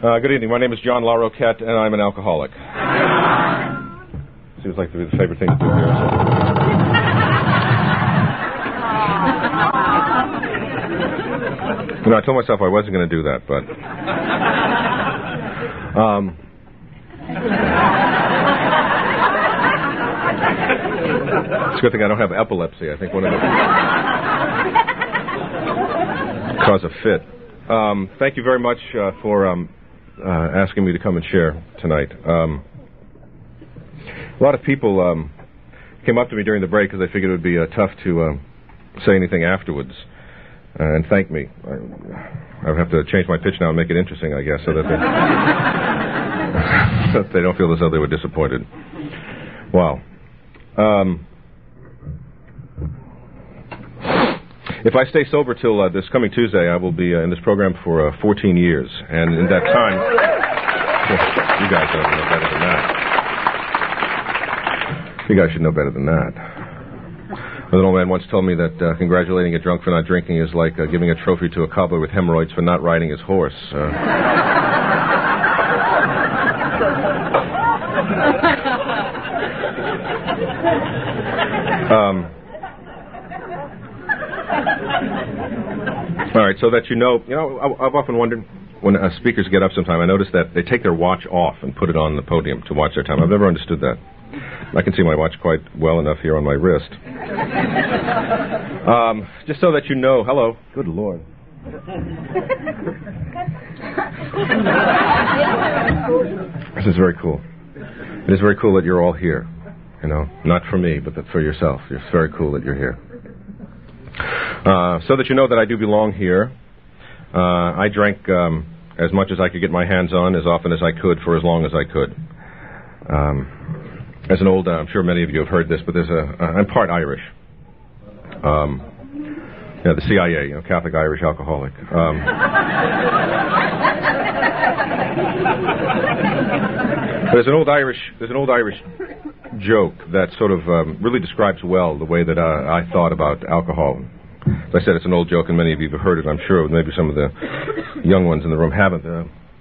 Good evening. My name is John LaRoquette, and I'm an alcoholic. Seems like the favorite thing to do here. You know, I told myself I wasn't going to do that, but... it's a good thing I don't have epilepsy. I think one of them cause a fit. Thank you very much for asking me to come and share tonight. A lot of people came up to me during the break because they figured it would be tough to say anything afterwards and thank me. I would have to change my pitch now and make it interesting, I guess, so that that they don't feel as though they were disappointed. Wow. If I stay sober till this coming Tuesday, I will be in this program for 14 years. And in that time... you guys don't know better than that. You guys should know better than that. An old man once told me that congratulating a drunk for not drinking is like giving a trophy to a cobbler with hemorrhoids for not riding his horse. All right, so that you know, I've often wondered when speakers get up sometime, I notice that they take their watch off and put it on the podium to watch their time. I've never understood that. I can see my watch quite well enough here on my wrist. Just so that you know, hello. Good Lord. This is very cool. It is very cool that you're all here. Not for me, but for yourself. It's very cool that you're here. So that you know that I do belong here. I drank as much as I could get my hands on, as often as I could, for as long as I could. As an old, I'm sure many of you have heard this, but I'm part Irish. The CIA, Catholic Irish alcoholic. There's an old Irish joke that sort of really describes well the way that I thought about alcohol. As I said, it's an old joke, and many of you have heard it, I'm sure. Maybe some of the young ones in the room haven't.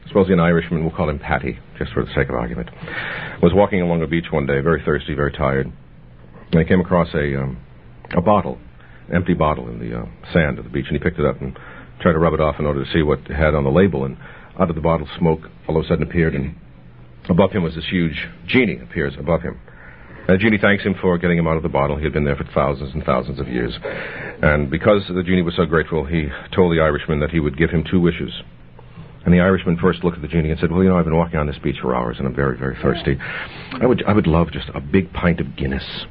Supposedly an Irishman, we'll call him Patty, just for the sake of argument, was walking along a beach one day, very thirsty, very tired, and he came across a bottle, an empty bottle in the sand of the beach, and he picked it up and tried to rub it off in order to see what it had on the label, and out of the bottle, smoke all of a sudden appeared, and above him was this huge genie appears above him. And the genie thanks him for getting him out of the bottle. He had been there for thousands and thousands of years. And because the genie was so grateful, he told the Irishman that he would give him 2 wishes. And the Irishman first looked at the genie and said, well, I've been walking on this beach for hours and I'm very, very thirsty. I would love just a big pint of Guinness.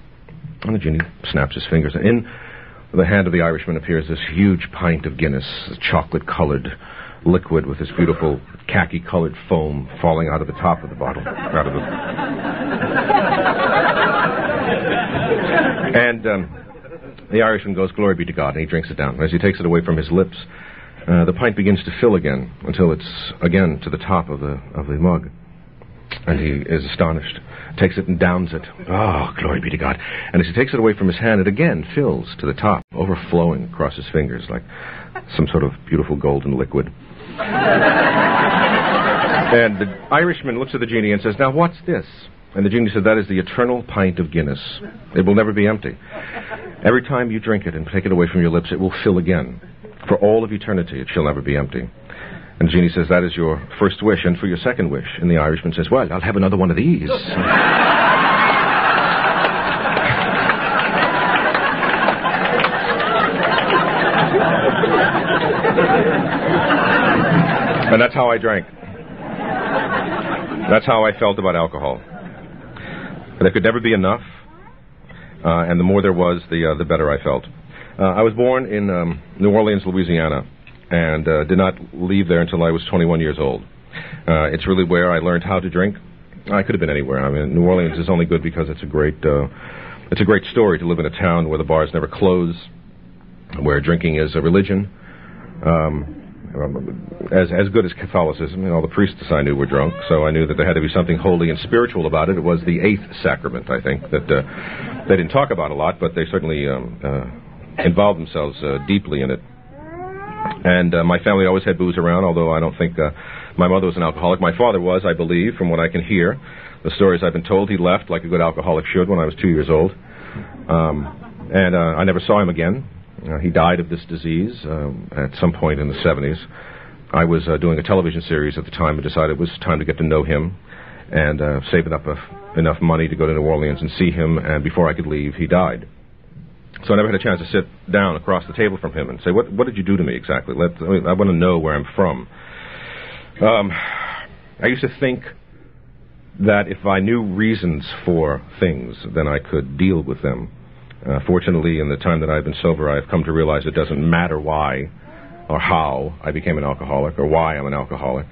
And the genie snaps his fingers. And in the hand of the Irishman appears this huge pint of Guinness, chocolate-colored liquid with this beautiful khaki-colored foam falling out of the top of the bottle. And the Irishman goes, glory be to God, and he drinks it down. As he takes it away from his lips, the pint begins to fill again until it's again to the top of the mug. And he is astonished, takes it and downs it. Oh, glory be to God. And as he takes it away from his hand, it again fills to the top, overflowing across his fingers like some sort of beautiful golden liquid. And the Irishman looks at the genie and says, now what's this? And the genie said, that is the eternal pint of Guinness. It will never be empty. Every time you drink it and take it away from your lips, it will fill again. For all of eternity, it shall never be empty. And the genie says, that is your first wish. And for your second wish? And the Irishman says, well, I'll have another one of these. And that's how I drank. That's how I felt about alcohol. There could never be enough, and the more there was, the better I felt. I was born in New Orleans, Louisiana, and did not leave there until I was 21 years old. It's really where I learned how to drink. I could have been anywhere. I mean, New Orleans is only good because it's a great story to live in a town where the bars never close, where drinking is a religion. As good as Catholicism, all the priests I knew were drunk, so I knew that there had to be something holy and spiritual about it. It was the 8th sacrament, I think, that they didn't talk about a lot, but they certainly involved themselves deeply in it. And my family always had booze around, although I don't think My mother was an alcoholic. My father was, I believe, from what I can hear. The stories I've been told, he left like a good alcoholic should when I was 2 years old. And I never saw him again. He died of this disease at some point in the 70s. I was doing a television series at the time and decided it was time to get to know him and saving up enough money to go to New Orleans and see him, and before I could leave, he died. So I never had a chance to sit down across the table from him and say, what did you do to me exactly? I want to know where I'm from. I used to think that if I knew reasons for things, then I could deal with them. Fortunately, in the time that I've been sober, I've come to realize it doesn't matter why or how I became an alcoholic or why I'm an alcoholic.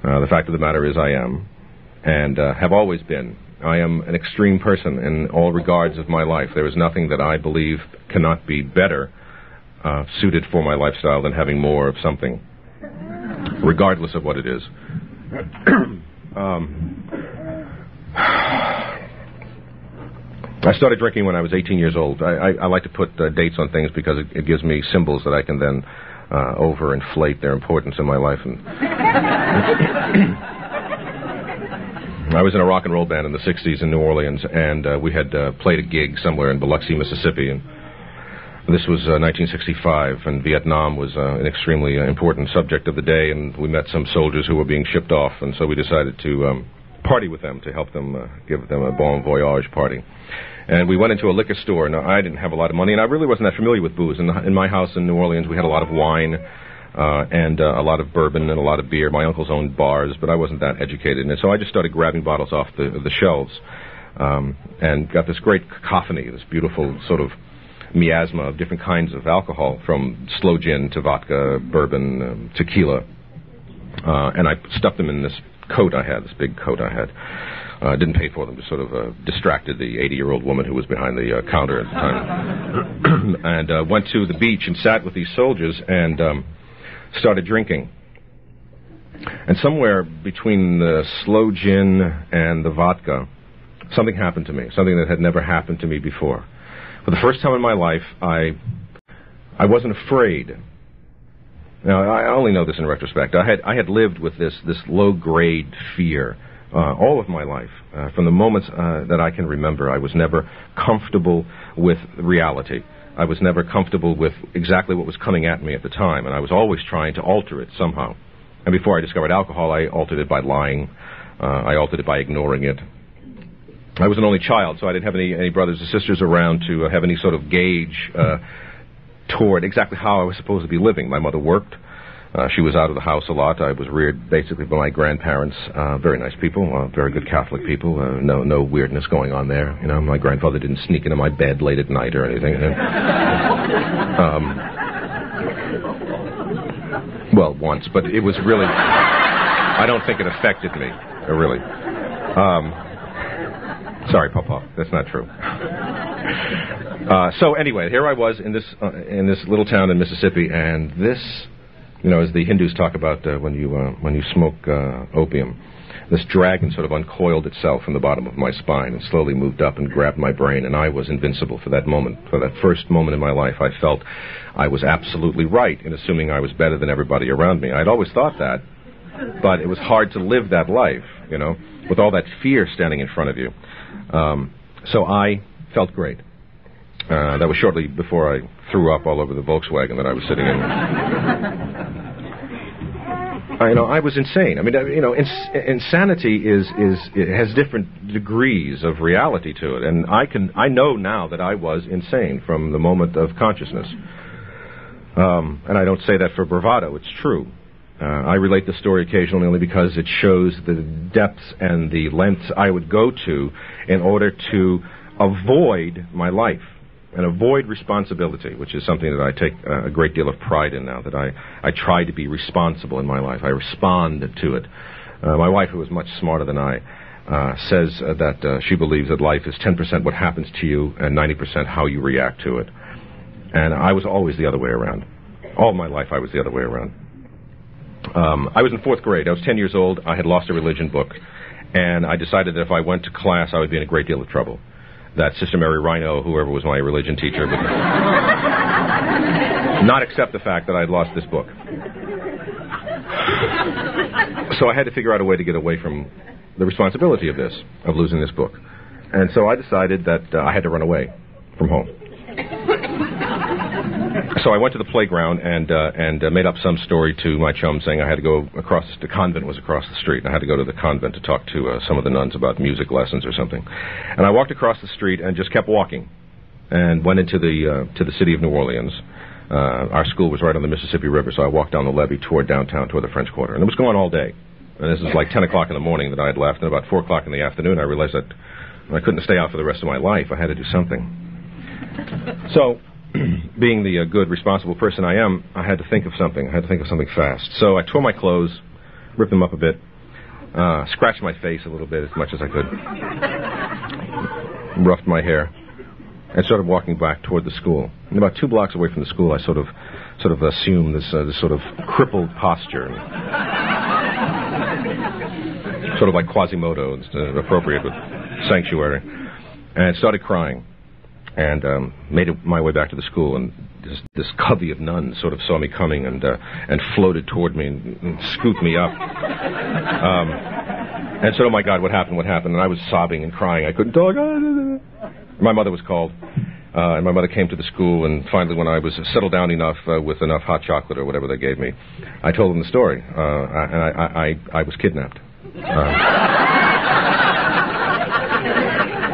The fact of the matter is I am, and have always been. I am an extreme person in all regards of my life. There is nothing that I believe cannot be better suited for my lifestyle than having more of something, regardless of what it is. I started drinking when I was 18 years old. I like to put dates on things because it gives me symbols that I can then overinflate their importance in my life. And I was in a rock and roll band in the 60s in New Orleans, and we had played a gig somewhere in Biloxi, Mississippi. And this was 1965, and Vietnam was an extremely important subject of the day, and we met some soldiers who were being shipped off, and so we decided to party with them to help them, give them a bon voyage party. And we went into a liquor store. Now, I didn't have a lot of money, and I really wasn't that familiar with booze. In my house in New Orleans, we had a lot of wine and a lot of bourbon and a lot of beer. My uncles owned bars, but I wasn't that educated. And so I just started grabbing bottles off the shelves and got this great cacophony, this beautiful sort of miasma of different kinds of alcohol, from slow gin to vodka, bourbon, tequila. And I stuffed them in this coat I had, this big coat I had. Didn't pay for them, just sort of distracted the 80-year-old woman who was behind the counter at the time. And went to the beach and sat with these soldiers and started drinking. And somewhere between the slow gin and the vodka, something happened to me, something that had never happened to me before. For the first time in my life, I wasn't afraid. Now, I only know this in retrospect. I had lived with this low-grade fear all of my life. From the moments that I can remember, I was never comfortable with reality. I was never comfortable with exactly what was coming at me at the time, and I was always trying to alter it somehow. And before I discovered alcohol, I altered it by lying. I altered it by ignoring it. I was an only child, so I didn't have any brothers or sisters around to have any sort of gauge toward exactly how I was supposed to be living. My mother worked. She was out of the house a lot. I was reared basically by my grandparents, very nice people, very good Catholic people. No weirdness going on there. You know, my grandfather didn't sneak into my bed late at night or anything. Well, once, but it was really, I don't think it affected me, really. Sorry, Papa, that's not true. So anyway, here I was in this little town in Mississippi, and this, you know, as the Hindus talk about when you smoke opium, this dragon sort of uncoiled itself from the bottom of my spine and slowly moved up and grabbed my brain, and I was invincible for that moment. For that first moment in my life, I felt I was absolutely right in assuming I was better than everybody around me. I'd always thought that, but it was hard to live that life, you know, with all that fear standing in front of you. So I felt great. That was shortly before I threw up all over the Volkswagen that I was sitting in. I was insane. I mean, insanity it has different degrees of reality to it, and I know now that I was insane from the moment of consciousness. And I don't say that for bravado. It's true. I relate the story occasionally only because it shows the depths and the lengths I would go to in order to avoid my life and avoid responsibility, which is something that I take a great deal of pride in now, that I try to be responsible in my life. I respond to it. My wife, who is much smarter than I, says that she believes that life is 10% what happens to you and 90% how you react to it. And I was always the other way around. All my life I was the other way around. I was in 4th grade. I was 10 years old. I had lost a religion book, and I decided that if I went to class, I would be in a great deal of trouble. That Sister Mary Rhino, whoever was my religion teacher, would not accept the fact that I had lost this book. So I had to figure out a way to get away from the responsibility of losing this book. And so I decided that I had to run away from home. So I went to the playground and made up some story to my chum saying I had to go across, the convent was across the street, and I had to go to the convent to talk to some of the nuns about music lessons or something. And I walked across the street and just kept walking and went into to the city of New Orleans. Our school was right on the Mississippi River, so I walked down the levee toward downtown, toward the French Quarter. And it was going all day. And this was like 10 o'clock in the morning that I had left, and about 4 o'clock in the afternoon I realized that I couldn't stay out for the rest of my life. I had to do something. So, being the good, responsible person I am, I had to think of something. I had to think of something fast. So I tore my clothes, ripped them up a bit, scratched my face a little bit as much as I could, roughed my hair, and started walking back toward the school. And about 2 blocks away from the school, I sort of assumed this sort of crippled posture, sort of like Quasimodo, appropriate with Sanctuary, and started crying. And made my way back to the school, and this covey of nuns sort of saw me coming and floated toward me and scooped me up. And said, "Oh my God, what happened? What happened?" And I was sobbing and crying. I couldn't talk. My mother was called, and my mother came to the school. And finally, when I was settled down enough with enough hot chocolate or whatever they gave me, I told them the story. And I was kidnapped.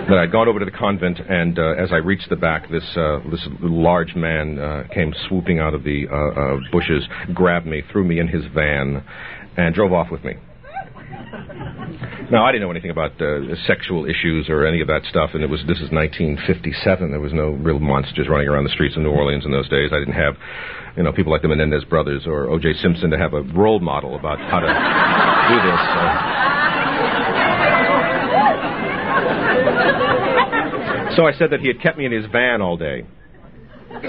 That I'd gone over to the convent, and as I reached the back, this large man came swooping out of the bushes, grabbed me, threw me in his van, and drove off with me. Now, I didn't know anything about sexual issues or any of that stuff, and this is 1957. There was no real monsters running around the streets of New Orleans in those days. I didn't have, people like the Menendez brothers or O.J. Simpson to have a role model about how to do this. So I said that he had kept me in his van all day.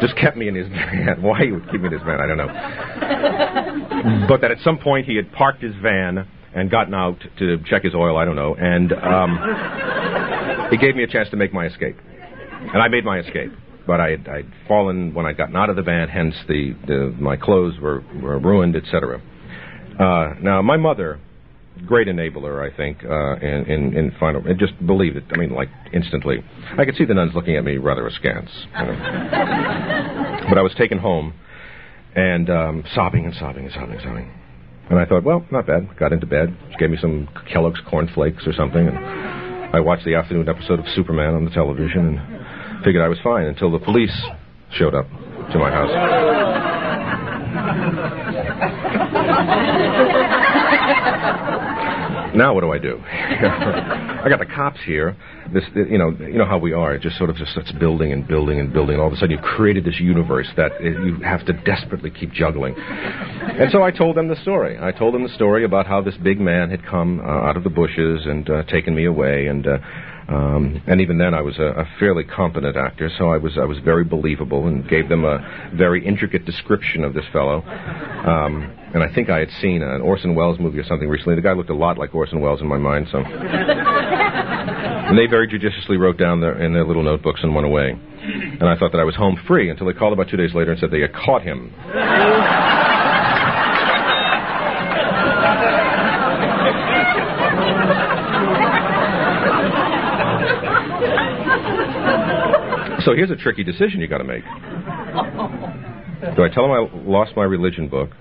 Just kept me in his van. Why he would keep me in his van, I don't know. But that at some point he had parked his van and gotten out to check his oil, I don't know. And he gave me a chance to make my escape. And I made my escape. But I'd fallen when I'd gotten out of the van, hence my clothes were ruined, etc. Now, my mother, great enabler, I think, in final... just believed it, like, instantly. I could see the nuns looking at me rather askance. But I was taken home, and sobbing. And I thought, well, not bad. Got into bed. She gave me some Kellogg's Corn Flakes or something, and I watched the afternoon episode of Superman on the television, and figured I was fine until the police showed up to my house. Now what do I do? I got the cops here. You know how we are. It just sort of starts building and building and building. All of a sudden, you've created this universe that you have to desperately keep juggling. And so I told them the story. I told them the story about how this big man had come out of the bushes and taken me away. And even then, I was a fairly competent actor, so I was very believable and gave them a very intricate description of this fellow. And I think I had seen an Orson Welles movie or something recently. The guy looked a lot like Orson Welles in my mind, so... And they very judiciously wrote down in their little notebooks and went away. And I thought that I was home free until they called about 2 days later and said they had caught him. So here's a tricky decision you got to make. Do I tell them I lost my religion book,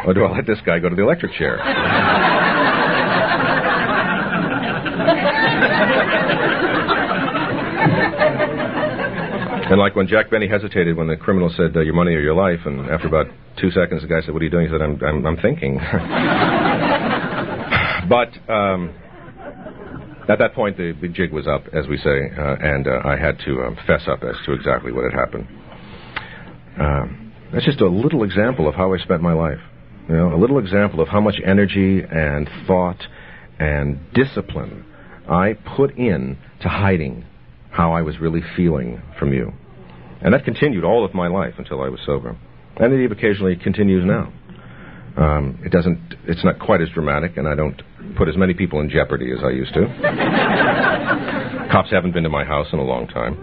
or do I let this guy go to the electric chair? And like when Jack Benny hesitated when the criminal said, your money or your life, and after about 2 seconds the guy said, what are you doing? He said, I'm thinking. But at that point the jig was up, as we say, and I had to fess up as to exactly what had happened. That's just a little example of how I spent my life. A little example of how much energy and thought and discipline I put in to hiding how I was really feeling from you. And that continued all of my life until I was sober. And it occasionally continues now. It's not quite as dramatic, and I don't put as many people in jeopardy as I used to. Cops haven't been to my house in a long time.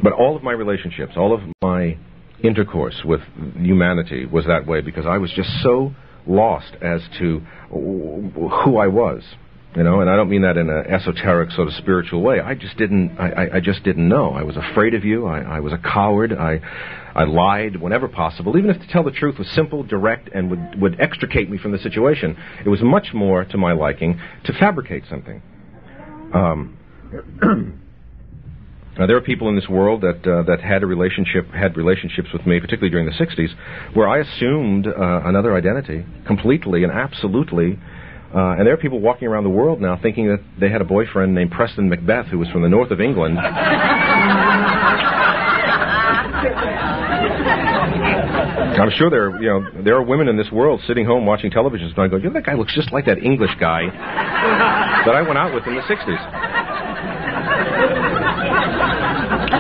But all of my relationships, all of my intercourse with humanity was that way because I was just so lost as to who I was. You know, and I don't mean that in an esoteric sort of spiritual way. I just didn't know. I was afraid of you. I was a coward. I lied whenever possible, even if to tell the truth was simple, direct, and would extricate me from the situation. It was much more to my liking to fabricate something. Now, there are people in this world that had relationships with me, particularly during the 60s, where I assumed another identity completely and absolutely. And there are people walking around the world now thinking that they had a boyfriend named Preston Macbeth who was from the north of England. I'm sure there are women in this world sitting home watching television and going, that guy looks just like that English guy that I went out with in the 60s.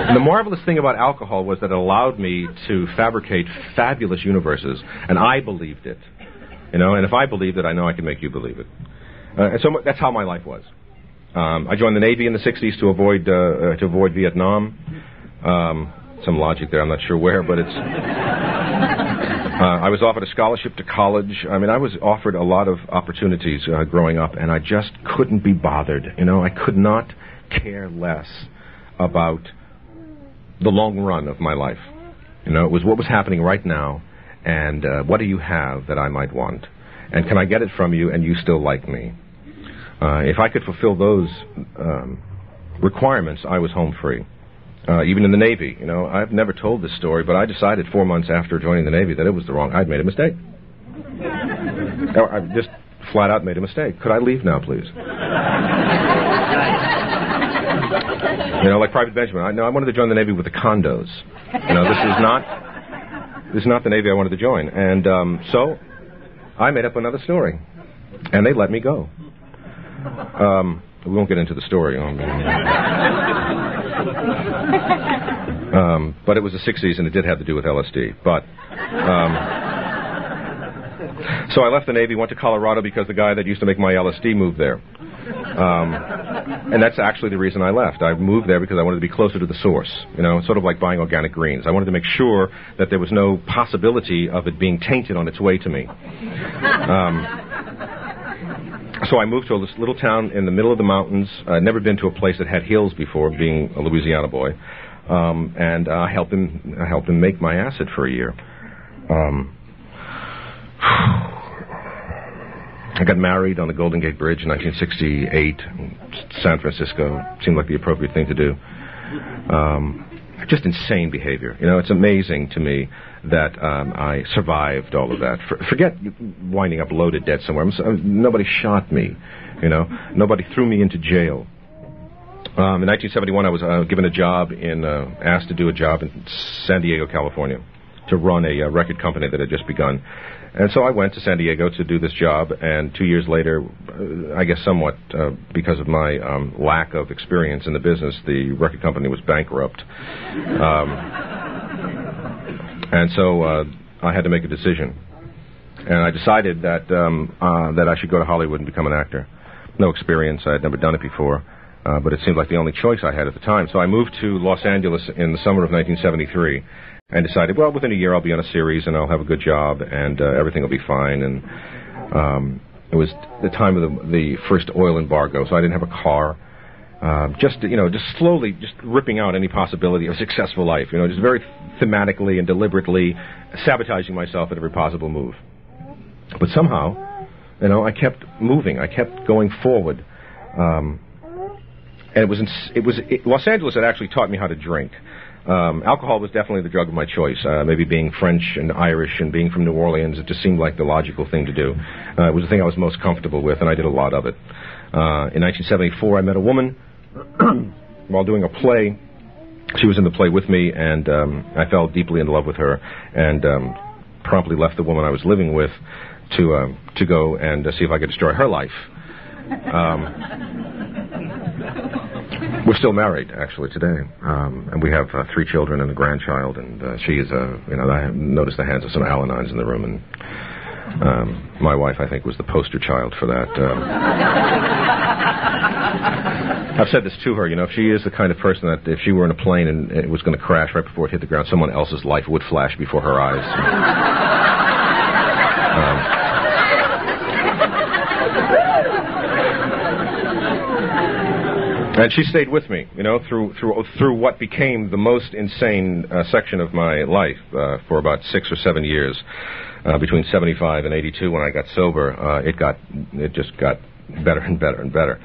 And the marvelous thing about alcohol was that it allowed me to fabricate fabulous universes, and I believed it. You know, and if I believed it, I know I can make you believe it. And so that's how my life was. I joined the Navy in the 60s to avoid Vietnam. Some logic there, I'm not sure where, but it's... I was offered a scholarship to college. I mean, I was offered a lot of opportunities growing up, and I just couldn't be bothered. You know, I could not care less about the long run of my life. You know, it was what was happening right now. And what do you have that I might want? And can I get it from you and you still like me? If I could fulfill those requirements, I was home free. Even in the Navy, you know, I've never told this story, but I decided 4 months after joining the Navy that it was I'd made a mistake. I just flat out made a mistake. Could I leave now, please? You know, like Private Benjamin. I wanted to join the Navy with the condos. You know, this is not the Navy I wanted to join. And so I made up another story. And they let me go. We won't get into the story. But it was the 60s, and it did have to do with LSD. But so I left the Navy, went to Colorado because the guy that used to make my LSD moved there. And that's actually the reason I left. I moved there because I wanted to be closer to the source. You know, sort of like buying organic greens. I wanted to make sure that there was no possibility of it being tainted on its way to me. So I moved to this little town in the middle of the mountains. I'd never been to a place that had hills before, being a Louisiana boy. And I helped him make my acid for a year. I got married on the Golden Gate Bridge in 1968 in San Francisco. Seemed like the appropriate thing to do. Just insane behavior. You know, it's amazing to me that I survived all of that. Forget winding up loaded dead somewhere. Nobody shot me. You know, nobody threw me into jail. In 1971, I was given a job asked to do a job in San Diego, California, to run a record company that had just begun. And so I went to San Diego to do this job, and 2 years later, I guess somewhat because of my lack of experience in the business, the record company was bankrupt. And so I had to make a decision. And I decided that I should go to Hollywood and become an actor. No experience. I had never done it before. But it seemed like the only choice I had at the time. So I moved to Los Angeles in the summer of 1973 and decided, well, within a year I'll be on a series and I'll have a good job and everything will be fine. And it was the time of the first oil embargo, so I didn't have a car. Just slowly just ripping out any possibility of a successful life. You know, just very thematically and deliberately sabotaging myself at every possible move. But somehow, you know, I kept moving. I kept going forward. And Los Angeles had actually taught me how to drink. Alcohol was definitely the drug of my choice. Maybe being French and Irish and being from New Orleans, it just seemed like the logical thing to do. It was the thing I was most comfortable with, and I did a lot of it. In 1974, I met a woman while doing a play. She was in the play with me, and I fell deeply in love with her, and promptly left the woman I was living with to go and see if I could destroy her life. We're still married, actually, today. And we have 3 children and a grandchild, and she is, I noticed the hands of some Al-Anons in the room, and my wife, I think, was the poster child for that. I've said this to her, you know, if she is the kind of person that if she were in a plane and it was going to crash right before it hit the ground, someone else's life would flash before her eyes. And she stayed with me, through what became the most insane section of my life for about 6 or 7 years, between 75 and 82 when I got sober. It just got better and better and better.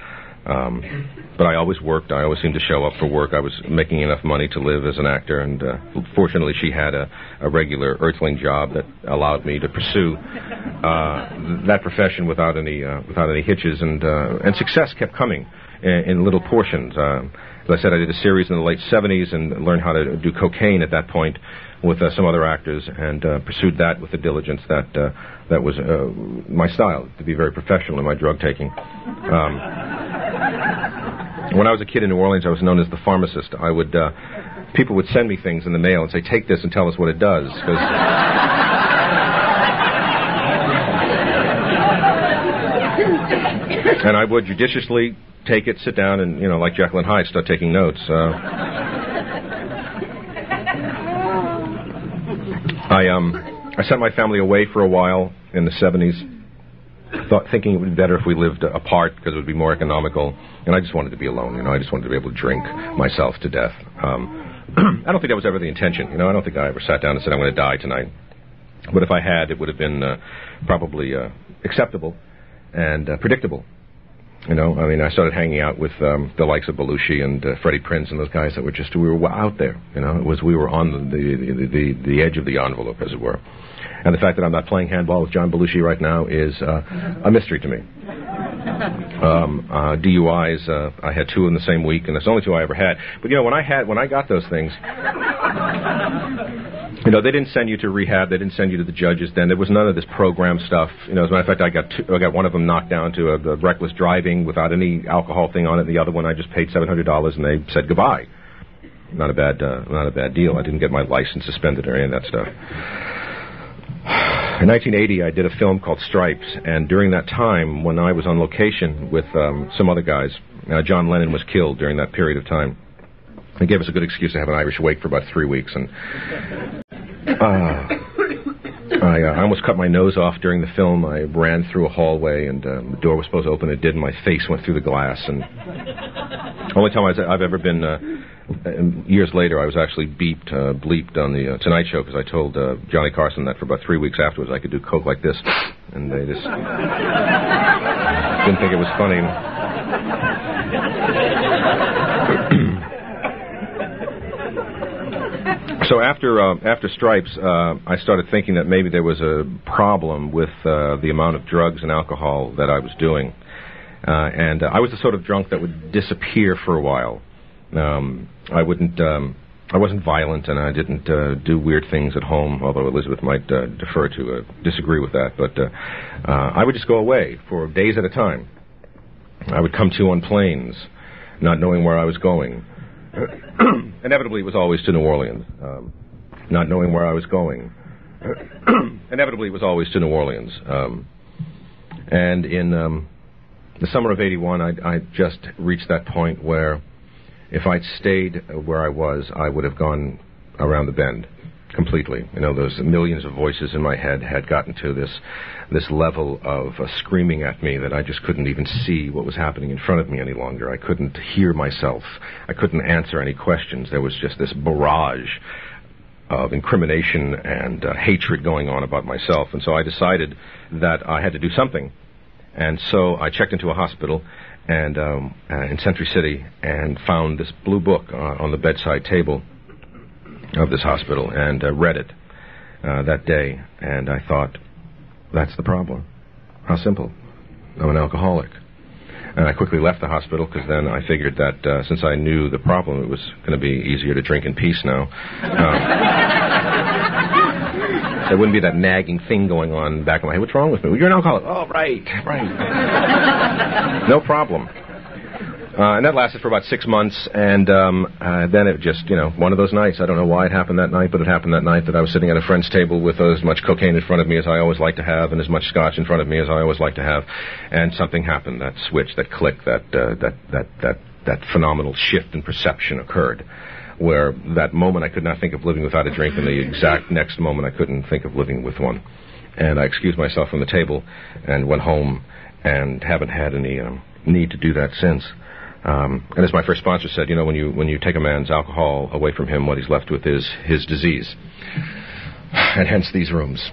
But I always worked. I always seemed to show up for work. I was making enough money to live as an actor, and fortunately she had a regular earthling job that allowed me to pursue that profession without any hitches, and success kept coming in little portions. As I said, I did a series in the late 70s and learned how to do cocaine at that point with some other actors, and pursued that with the diligence that was my style, to be very professional in my drug taking. When I was a kid in New Orleans, I was known as the pharmacist. People would send me things in the mail and say, "Take this and tell us what it does." And I would judiciously take it, sit down, and, like Jekyll and Hyde, start taking notes. I sent my family away for a while in the 70s, thinking it would be better if we lived apart because it would be more economical, and I just wanted to be alone. I just wanted to be able to drink myself to death. I don't think that was ever the intention. I don't think I ever sat down and said, "I'm going to die tonight." But if I had, it would have been probably acceptable and predictable. I started hanging out with the likes of Belushi and Freddie Prinze and those guys that we were out there. We were on the edge of the envelope, as it were. And the fact that I'm not playing handball with John Belushi right now is a mystery to me. DUIs, I had 2 in the same week, and that's the only 2 I ever had. But when I got those things, they didn't send you to rehab. They didn't send you to the judges. Then there was none of this program stuff. As a matter of fact, I got one of them knocked down to a reckless driving without any alcohol thing on it. And the other one, I just paid $700, and they said goodbye. Not a bad deal. I didn't get my license suspended or any of that stuff. In 1980, I did a film called Stripes, and during that time, when I was on location with some other guys, John Lennon was killed during that period of time. It gave us a good excuse to have an Irish wake for about 3 weeks, and I almost cut my nose off during the film. I ran through a hallway, and the door was supposed to open. It did, and my face went through the glass. And only time I've ever been, years later, I was actually bleeped on the Tonight Show because I told Johnny Carson that for about 3 weeks afterwards I could do coke like this, and they just didn't think it was funny. So after Stripes, I started thinking that maybe there was a problem with the amount of drugs and alcohol that I was doing. And I was the sort of drunk that would disappear for a while. I wasn't violent, and I didn't do weird things at home, although Elizabeth might disagree with that. But I would just go away for days at a time. I would come to on planes, not knowing where I was going. Inevitably, it was always to New Orleans. Not knowing where I was going. Inevitably, it was always to New Orleans. And in the summer of '81, I just reached that point where if I'd stayed where I was, I would have gone around the bend completely. Those millions of voices in my head had gotten to this level of screaming at me that I just couldn't even see what was happening in front of me any longer. I couldn't hear myself. I couldn't answer any questions. There was just this barrage of incrimination and hatred going on about myself. And so I decided that I had to do something. And so I checked into a hospital and in Century City and found this blue book on the bedside table of this hospital and read it that day. And I thought, that's the problem. How simple. I'm an alcoholic. And I quickly left the hospital because then I figured that since I knew the problem, it was going to be easier to drink in peace now. There wouldn't be that nagging thing going on back in my head. What's wrong with me? Well, you're an alcoholic. Oh, right. No problem. And that lasted for about 6 months, and then it just, one of those nights. I don't know why it happened that night, but it happened that night that I was sitting at a friend's table with as much cocaine in front of me as I always like to have, and as much scotch in front of me as I always like to have, and something happened. That switch, that click, that phenomenal shift in perception occurred, where that moment I could not think of living without a drink, and the exact next moment I couldn't think of living with one. And I excused myself from the table and went home, and haven't had any need to do that since. And as my first sponsor said, when you take a man's alcohol away from him, what he's left with is his disease. And hence these rooms.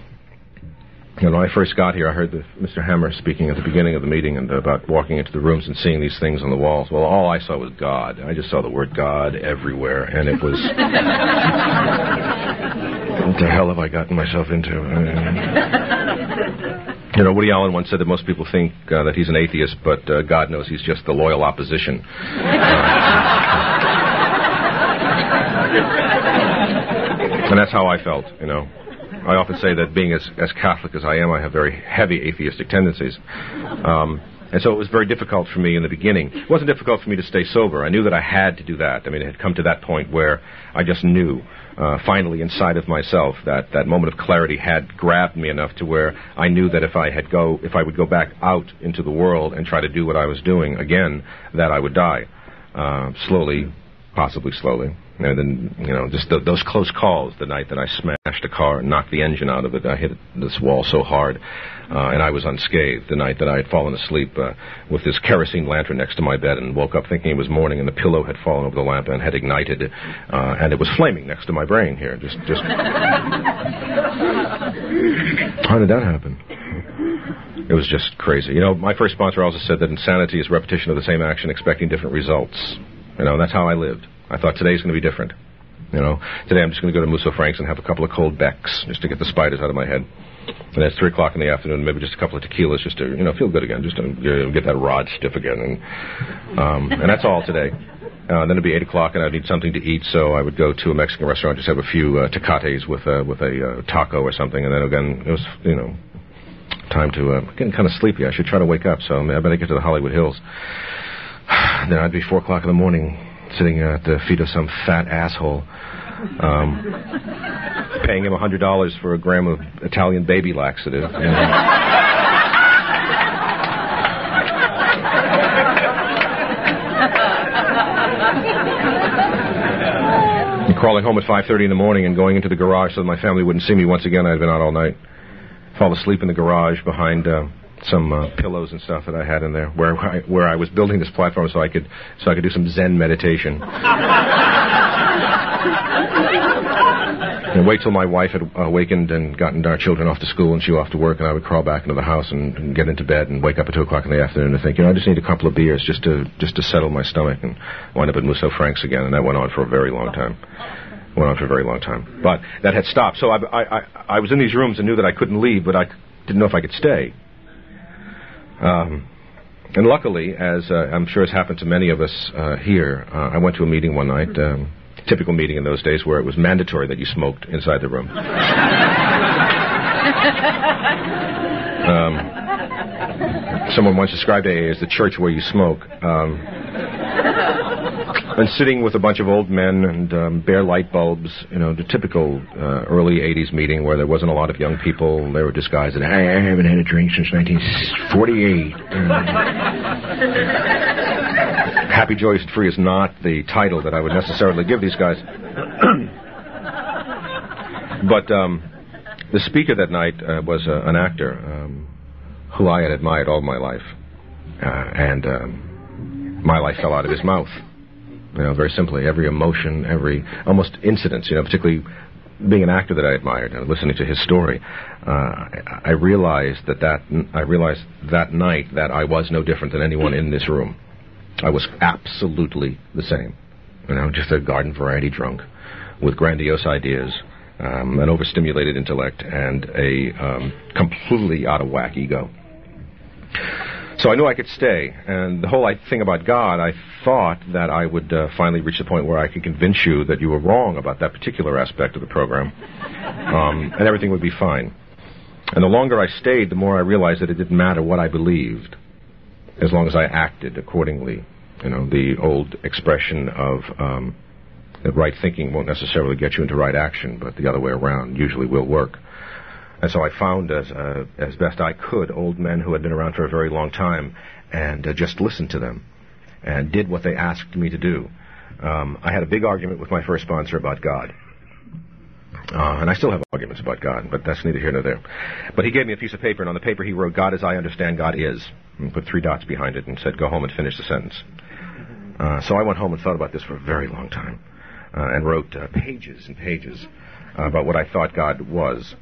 When I first got here, I heard Mr. Hammer speaking at the beginning of the meeting and about walking into the rooms and seeing these things on the walls. Well, all I saw was God. I just saw the word God everywhere, and it was... What the hell have I gotten myself into? Woody Allen once said that most people think that he's an atheist, but God knows he's just the loyal opposition. And that's how I felt, I often say that being as Catholic as I am, I have very heavy atheistic tendencies. And so it was very difficult for me in the beginning. It wasn't difficult for me to stay sober. I knew that I had to do that. I mean, it had come to that point where I just knew, finally inside of myself, that moment of clarity had grabbed me enough to where I knew that if I would go back out into the world and try to do what I was doing again, that I would die. Slowly, possibly slowly. And then, just those close calls, the night that I smashed a car and knocked the engine out of it. I hit this wall so hard, and I was unscathed. The night that I had fallen asleep with this kerosene lantern next to my bed and woke up thinking it was morning, and the pillow had fallen over the lamp and had ignited, and it was flaming next to my brain here. Just how did that happen? It was just crazy. My first sponsor also said that insanity is repetition of the same action expecting different results. That's how I lived. I thought today's going to be different. Today I'm just going to go to Musso Frank's and have a couple of cold Becks just to get the spiders out of my head. And it's 3 o'clock in the afternoon, maybe just a couple of tequilas just to, feel good again, just to get that rod stiff again. And that's all today. Then it'd be 8 o'clock and I'd need something to eat, so I would go to a Mexican restaurant, just have a few tecates with a taco or something, and then again, it was, time to, getting kind of sleepy. I should try to wake up, so I better get to the Hollywood Hills. Then I'd be 4 o'clock in the morning, sitting at the feet of some fat asshole, paying him $100 for a gram of Italian baby laxative. And crawling home at 5:30 in the morning and going into the garage so that my family wouldn't see me once again. I had been out all night. Fall asleep in the garage behind some pillows and stuff that I had in there, where I was building this platform so I could do some Zen meditation. And wait till my wife had awakened and gotten our children off to school and she off to work, and I would crawl back into the house and get into bed and wake up at 2 o'clock in the afternoon and think, I just need a couple of beers just to settle my stomach, and wind up at Musso Frank's again, and that went on for a very long time. But that had stopped. So I was in these rooms and knew that I couldn't leave, but I didn't know if I could stay. And luckily, as I'm sure has happened to many of us here, I went to a meeting one night, typical meeting in those days where it was mandatory that you smoked inside the room. Someone once described AA as the church where you smoke. And sitting with a bunch of old men and bare light bulbs, the typical early 80s meeting where there wasn't a lot of young people. They were disguised as, I haven't had a drink since 1948. Happy, Joyous, and Free is not the title that I would necessarily give these guys. But the speaker that night was an actor who I had admired all my life. And my life fell out of his mouth. Very simply, every emotion, every almost incident, particularly being an actor that I admired and listening to his story, I realized that night that I was no different than anyone in this room. I was absolutely the same. Just a garden variety drunk with grandiose ideas, an overstimulated intellect, and a completely out of whack ego. So I knew I could stay, and the whole thing about God, I thought that I would finally reach the point where I could convince you that you were wrong about that particular aspect of the program, and everything would be fine. And the longer I stayed, the more I realized that it didn't matter what I believed, as long as I acted accordingly. The old expression of that right thinking won't necessarily get you into right action, but the other way around usually will work. And so I found, as best I could, old men who had been around for a very long time, and just listened to them, and did what they asked me to do. I had a big argument with my first sponsor about God. And I still have arguments about God, but that's neither here nor there. But he gave me a piece of paper, and on the paper he wrote, God as I understand God is, and put 3 dots behind it and said, go home and finish the sentence. So I went home and thought about this for a very long time, and wrote pages and pages about what I thought God was.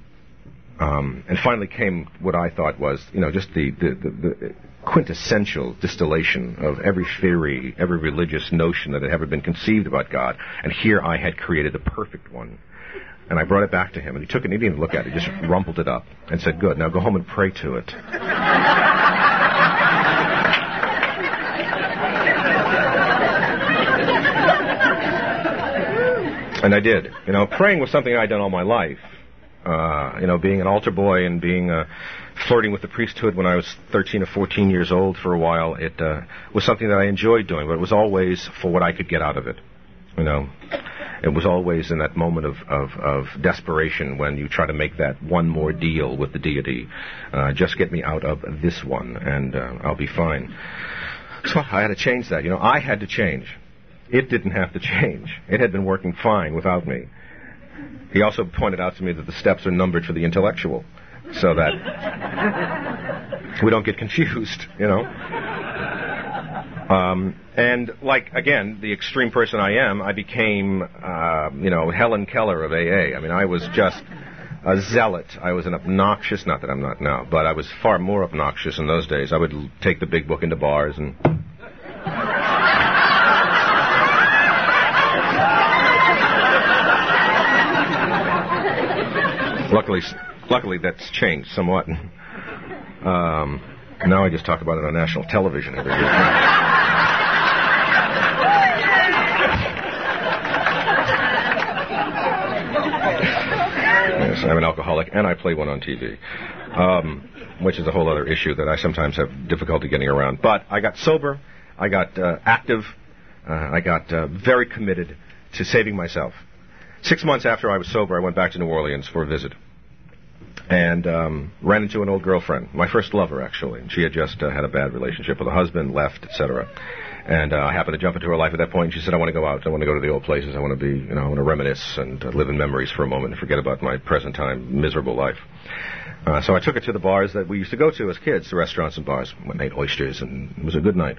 And finally came what I thought was, just the quintessential distillation of every theory, every religious notion that had ever been conceived about God. And here I had created the perfect one. And I brought it back to him, and he took it, and he didn't even look at it, he just rumpled it up and said, "Good, now go home and pray to it." And I did. Praying was something I'd done all my life. Being an altar boy and being flirting with the priesthood when I was 13 or 14 years old for a while, it was something that I enjoyed doing, but it was always for what I could get out of it. It was always in that moment of desperation when you try to make that one more deal with the deity. Just get me out of this one, and I'll be fine. So I had to change that. I had to change. It didn't have to change. It had been working fine without me. He also pointed out to me that the steps are numbered for the intellectual, so that we don't get confused, And again, the extreme person I am, I became, Helen Keller of AA. I was just a zealot. I was an obnoxious, not that I'm not now, but I was far more obnoxious in those days. I would take the big book into bars and... Luckily, that's changed somewhat. Now I just talk about it on national television every week. Yes, I'm an alcoholic, and I play one on TV, which is a whole other issue that I sometimes have difficulty getting around. But I got sober, I got active, I got very committed to saving myself. 6 months after I was sober, I went back to New Orleans for a visit. And ran into an old girlfriend, my first lover, actually. And she had just had a bad relationship with a husband, left, etc. And I happened to jump into her life at that point. And she said, "I want to go out. I want to go to the old places. I want to be, I want to reminisce and live in memories for a moment and forget about my present time miserable life." So I took her to the bars that we used to go to as kids, the restaurants and bars. We ate oysters, and it was a good night.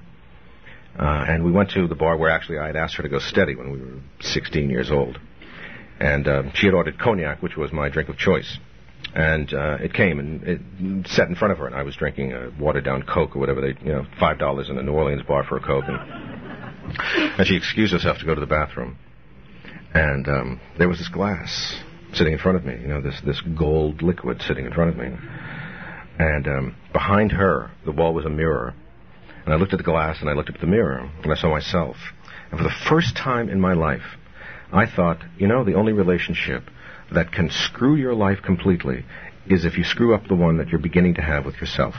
And we went to the bar where actually I had asked her to go steady when we were 16 years old. And she had ordered cognac, which was my drink of choice. And it came and it sat in front of her, and I was drinking a watered-down Coke or whatever $5 in a New Orleans bar for a Coke. And she excused herself to go to the bathroom. And there was this glass sitting in front of me, this gold liquid sitting in front of me. And behind her, the wall was a mirror. And I looked at the glass, and I looked up at the mirror, and I saw myself. And for the first time in my life, I thought, the only relationship that can screw your life completely is if you screw up the one that you're beginning to have with yourself.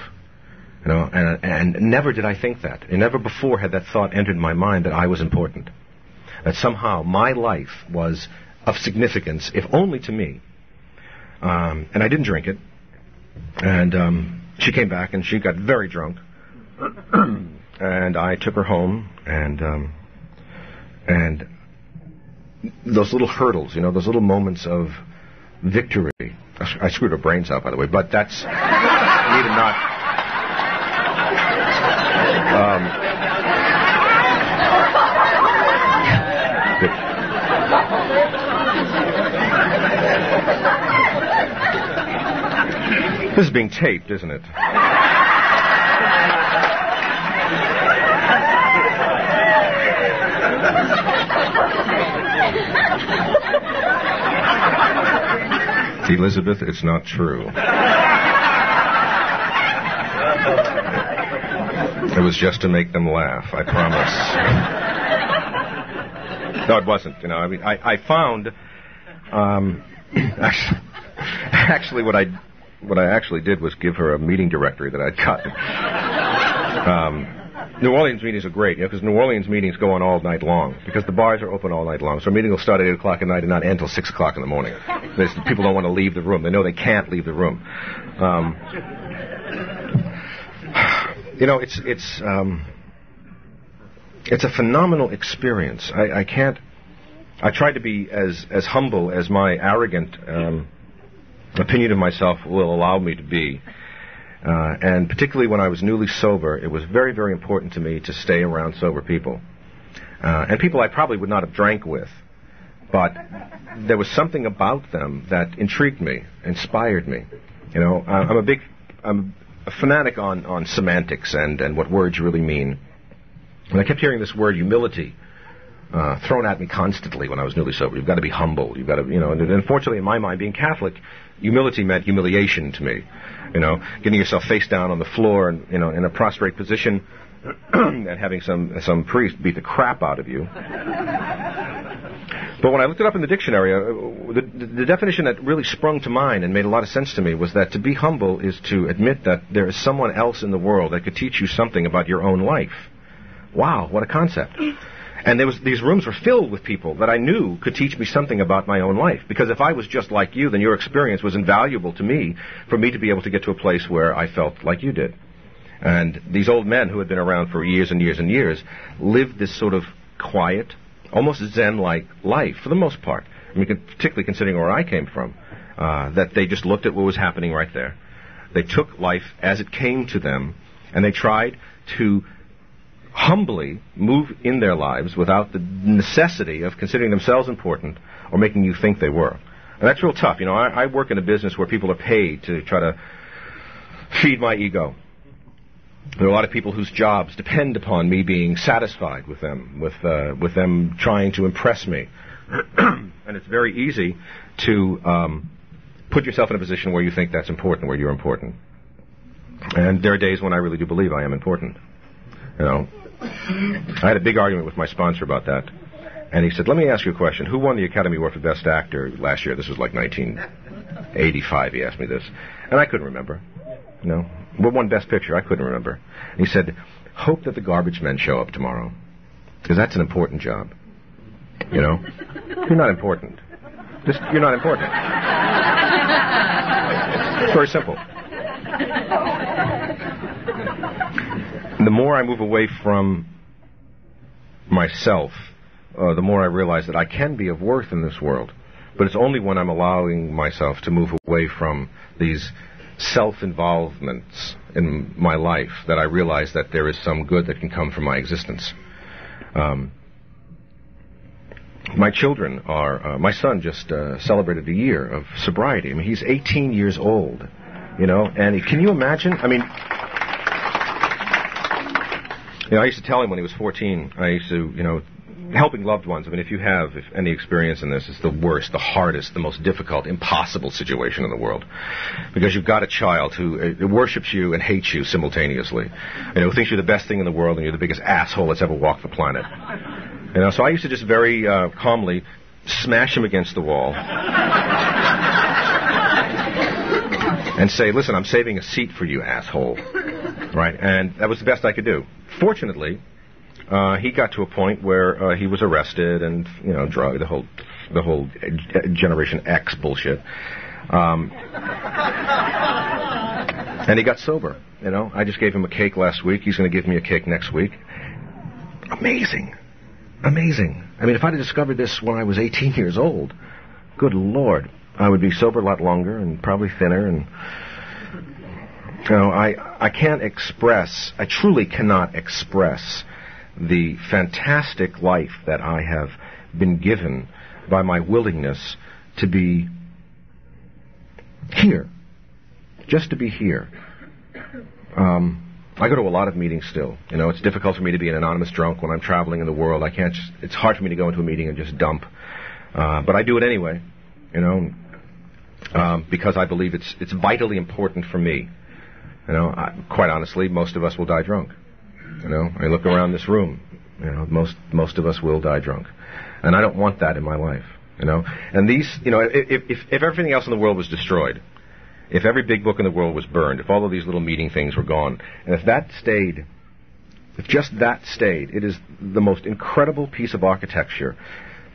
And never did I think that. And never before had that thought entered my mind that I was important. That somehow my life was of significance, if only to me. And I didn't drink it. And she came back, and she got very drunk. And I took her home, and those little hurdles, those little moments of victory. I screwed her brains out, by the way, but that's needed not. This is being taped, isn't it? Elizabeth, it's not true. It was just to make them laugh, I promise. No, it wasn't. I found actually what I actually did was give her a meeting directory that I'd cut. New Orleans meetings are great, because New Orleans meetings go on all night long, because the bars are open all night long. So a meeting will start at 8 o'clock at night and not end until 6 o'clock in the morning. People don't want to leave the room. They know they can't leave the room. It's a phenomenal experience. I tried to be as humble as my arrogant opinion of myself will allow me to be. And particularly when I was newly sober, it was very, very important to me to stay around sober people. and people I probably would not have drank with. But there was something about them that intrigued me, inspired me. You know, I'm a fanatic on semantics and what words really mean. And I kept hearing this word humility thrown at me constantly when I was newly sober. You've got to be humble. You've got to, you know, and unfortunately in my mind, being Catholic, humility meant humiliation to me. You know, getting yourself face down on the floor and, you know, in a prostrate position and having some priest beat the crap out of you. But when I looked it up in the dictionary, the definition that really sprung to mind and made a lot of sense to me was that to be humble is to admit that there is someone else in the world that could teach you something about your own life. Wow, what a concept. And these rooms were filled with people that I knew could teach me something about my own life. Because if I was just like you, then your experience was invaluable to me for me to be able to get to a place where I felt like you did. And these old men who had been around for years and years and years lived this sort of quiet, almost Zen-like life, for the most part. I mean, particularly considering where I came from, that they just looked at what was happening right there. They took life as it came to them, and they tried to humbly move in their lives without the necessity of considering themselves important or making you think they were. And that's real tough. You know, I work in a business where people are paid to try to feed my ego. There are a lot of people whose jobs depend upon me being satisfied with them, with them trying to impress me. And it's very easy to put yourself in a position where you think that's important, where you're important. And there are days when I really do believe I am important. You know, I had a big argument with my sponsor about that. And he said, let me ask you a question. Who won the Academy Award for Best Actor last year? This was like 1985, he asked me this. And I couldn't remember. You know, what won Best Picture? I couldn't remember. And he said, hope that the garbage men show up tomorrow. Because that's an important job. You know? You're not important. You're not important. It's very simple. The more I move away from myself, the more I realize that I can be of worth in this world. But it's only when I'm allowing myself to move away from these self-involvements in my life that I realize that there is some good that can come from my existence. My children are... my son just celebrated a year of sobriety. I mean, he's 18 years old, you know, and can you imagine? I mean... You know, I used to tell him when he was 14, I used to, you know, helping loved ones. I mean, if any experience in this, it's the worst, the hardest, the most difficult, impossible situation in the world. Because you've got a child who worships you and hates you simultaneously. You know, who thinks you're the best thing in the world and you're the biggest asshole that's ever walked the planet. You know, so I used to just very calmly smash him against the wall. And say, listen, I'm saving a seat for you, asshole. Right? And that was the best I could do. Fortunately, he got to a point where he was arrested and, you know, drug, the whole Generation X bullshit. And he got sober. You know, I just gave him a cake last week. He's going to give me a cake next week. Amazing. Amazing. I mean, if I'd have discovered this when I was 18 years old, good Lord, I would be sober a lot longer and probably thinner and... You know, I can't express, I truly cannot express the fantastic life that I have been given by my willingness to be here. Just to be here. I go to a lot of meetings still. You know, it's difficult for me to be an anonymous drunk when I'm traveling in the world. It's hard for me to go into a meeting and just dump. But I do it anyway, you know, because I believe it's vitally important for me. You know, quite honestly, most of us will die drunk. You know, I look around this room. You know, most of us will die drunk, and I don't want that in my life. You know, and these, you know, if everything else in the world was destroyed, if every big book in the world was burned, if all of these little meeting things were gone, and if just that stayed, it is the most incredible piece of architecture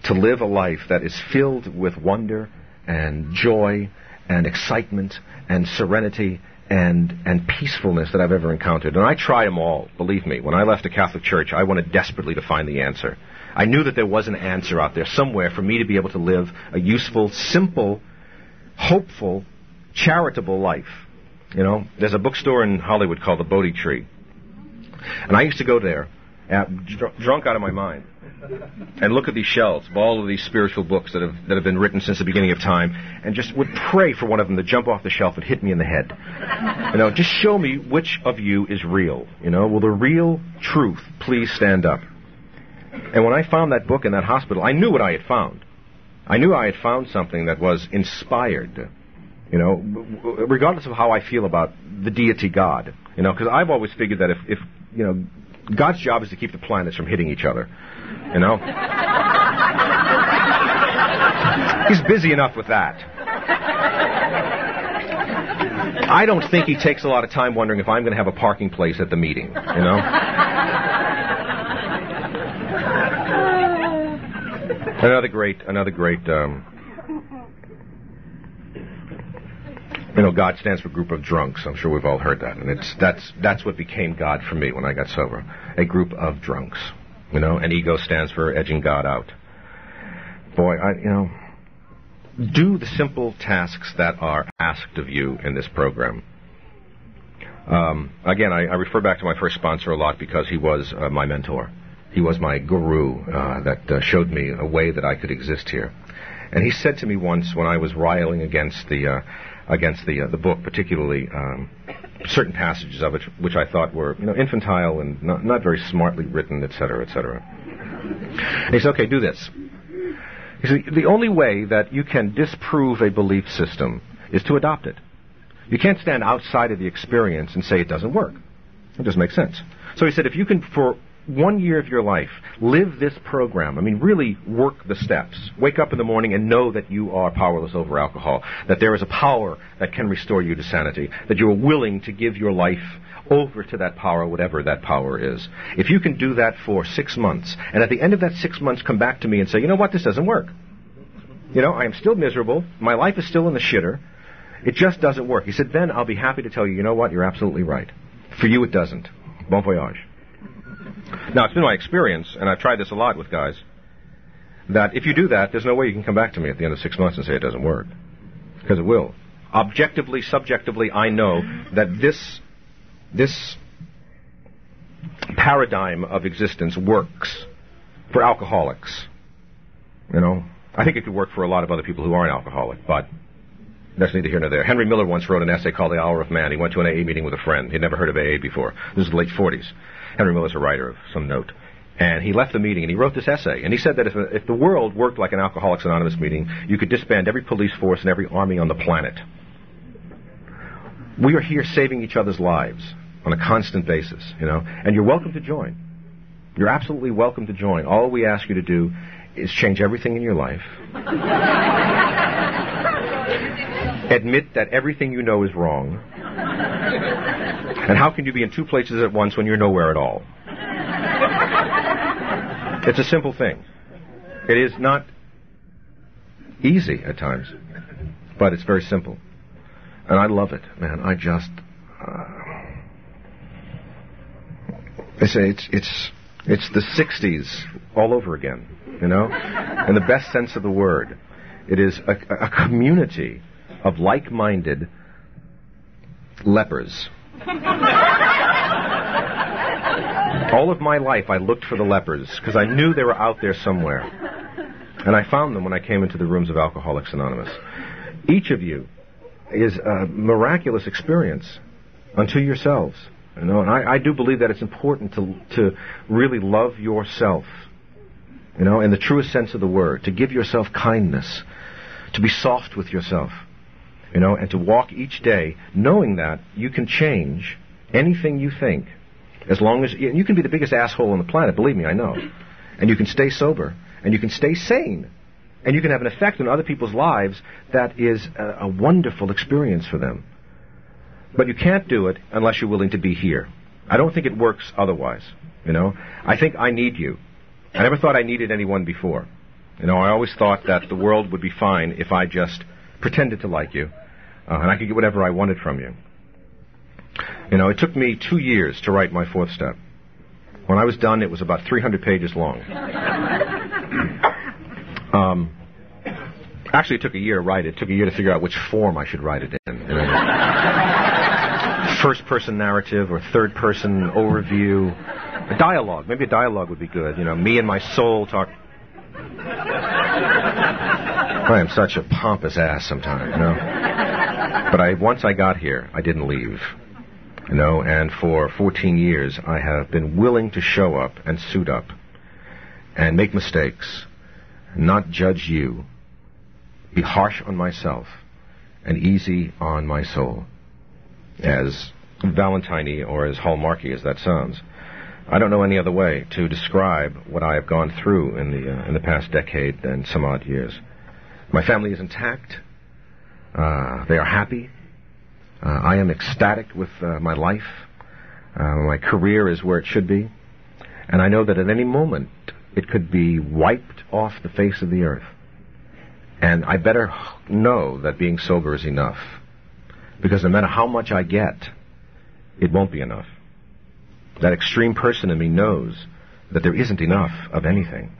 to live a life that is filled with wonder and joy and excitement and serenity and peacefulness that I've ever encountered. And I try them all, believe me. When I left the Catholic Church, I wanted desperately to find the answer. I knew that there was an answer out there somewhere for me to be able to live a useful, simple, hopeful, charitable life. You know, there's a bookstore in Hollywood called the Bodhi Tree. And I used to go there drunk out of my mind, and look at these shelves of all of these spiritual books that have been written since the beginning of time, and just would pray for one of them to jump off the shelf and hit me in the head. Just show me which of you is real. Will the real truth please stand up? And when I found that book in that hospital, I knew what I had found. I knew I had found something that was inspired, regardless of how I feel about the deity God. Because I've always figured that if God's job is to keep the planets from hitting each other, He's busy enough with that. I don't think he takes a lot of time wondering if I'm going to have a parking place at the meeting, Another great, God stands for group of drunks. I'm sure we've all heard that. And that's what became God for me when I got sober. A group of drunks. And ego stands for edging God out. Boy, do the simple tasks that are asked of you in this program. Again, I refer back to my first sponsor a lot because he was my mentor. He was my guru that showed me a way that I could exist here. And he said to me once when I was riling against the book, particularly certain passages of it, which I thought were infantile and not very smartly written, etc., etc. He said, "Okay, do this." He said, "The only way that you can disprove a belief system is to adopt it. You can't stand outside of the experience and say it doesn't work. It doesn't make sense." So he said, if you can, for 1 year of your life, live this program. Really work the steps. Wake up in the morning and know that you are powerless over alcohol, that there is a power that can restore you to sanity, that you are willing to give your life over to that power, whatever that power is. If you can do that for 6 months, and at the end of that 6 months come back to me and say, you know what, this doesn't work. I am still miserable. My life is still in the shitter. It just doesn't work. He said, then I'll be happy to tell you, you know what, you're absolutely right. For you it doesn't. Bon voyage. Now, it's been my experience, and I've tried this a lot with guys, that if you do that, there's no way you can come back to me at the end of 6 months and say it doesn't work. Because it will. Objectively, subjectively, I know that this paradigm of existence works for alcoholics. I think it could work for a lot of other people who aren't alcoholic, but that's neither here nor there. Henry Miller once wrote an essay called The Hour of Man. He went to an AA meeting with a friend. He'd never heard of AA before. This is the late 40s. Henry Miller's a writer of some note. And he left the meeting and he wrote this essay. And he said that if the world worked like an Alcoholics Anonymous meeting, you could disband every police force and every army on the planet. We are here saving each other's lives on a constant basis, and you're welcome to join. You're absolutely welcome to join. All we ask you to do is change everything in your life. Admit that everything you know is wrong. And how can you be in two places at once when you're nowhere at all? It's a simple thing. It is not easy at times, but it's very simple. And I love it, man. I just... It's the 60s all over again, in the best sense of the word. It is a community of like-minded lepers. All of my life I looked for the lepers because I knew they were out there somewhere. And I found them when I came into the rooms of Alcoholics Anonymous. Each of you is a miraculous experience unto yourselves. And I do believe that it's important to really love yourself, in the truest sense of the word, to give yourself kindness, to be soft with yourself, and to walk each day knowing that you can change anything you think, as long as you can be the biggest asshole on the planet, believe me, I know, and you can stay sober, and you can stay sane, and you can have an effect on other people's lives that is a wonderful experience for them. But you can't do it unless you're willing to be here. I don't think it works otherwise, I think I need you. I never thought I needed anyone before. I always thought that the world would be fine if I just pretended to like you, and I could get whatever I wanted from you. It took me 2 years to write my fourth step. When I was done, it was about 300 pages long. Actually, it took a year to write it. It took a year to figure out which form I should write it in. First-person narrative or third-person overview, A dialogue. Maybe a dialogue would be good. You know, me and my soul talk. I am such a pompous ass sometimes, you know. But once I got here, I didn't leave. You know, and for 14 years, I have been willing to show up and suit up and make mistakes, not judge you, be harsh on myself, and easy on my soul. As Valentine-y or as Hallmarky as that sounds, I don't know any other way to describe what I have gone through in the past decade and some odd years. My family is intact. They are happy. I am ecstatic with my life. My career is where it should be. And I know that at any moment it could be wiped off the face of the earth. And I better know that being sober is enough. Because no matter how much I get, it won't be enough. That extreme person in me knows that there isn't enough of anything.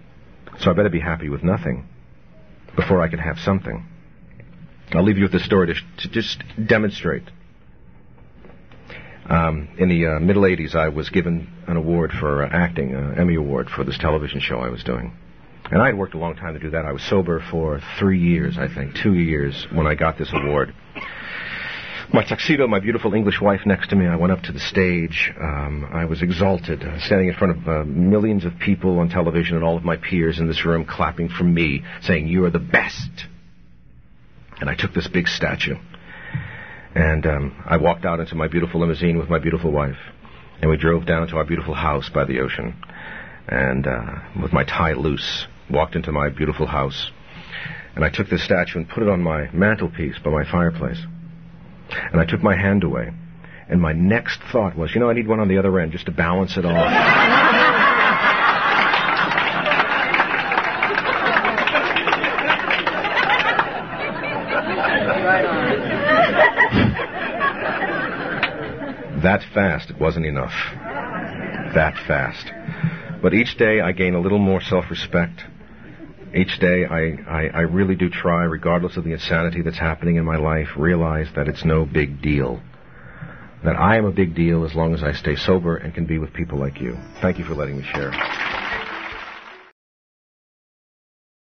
So I better be happy with nothing before I can have something. I'll leave you with this story to just demonstrate. In the middle 80s, I was given an award for acting, an Emmy Award for this television show I was doing. And I had worked a long time to do that. I was sober for 3 years, I think, 2 years when I got this award. My tuxedo, my beautiful English wife next to me, I went up to the stage. I was exalted, standing in front of millions of people on television and all of my peers in this room clapping for me, saying, "You are the best." And I took this big statue. And I walked out into my beautiful limousine with my beautiful wife. And we drove down to our beautiful house by the ocean. And with my tie loose, walked into my beautiful house. And I took this statue and put it on my mantelpiece by my fireplace. And I took my hand away. And my next thought was, I need one on the other end just to balance it off. That fast, it wasn't enough. That fast. But each day I gain a little more self-respect. Each day I really do try, regardless of the insanity that's happening in my life, realize that it's no big deal. That I am a big deal as long as I stay sober and can be with people like you. Thank you for letting me share.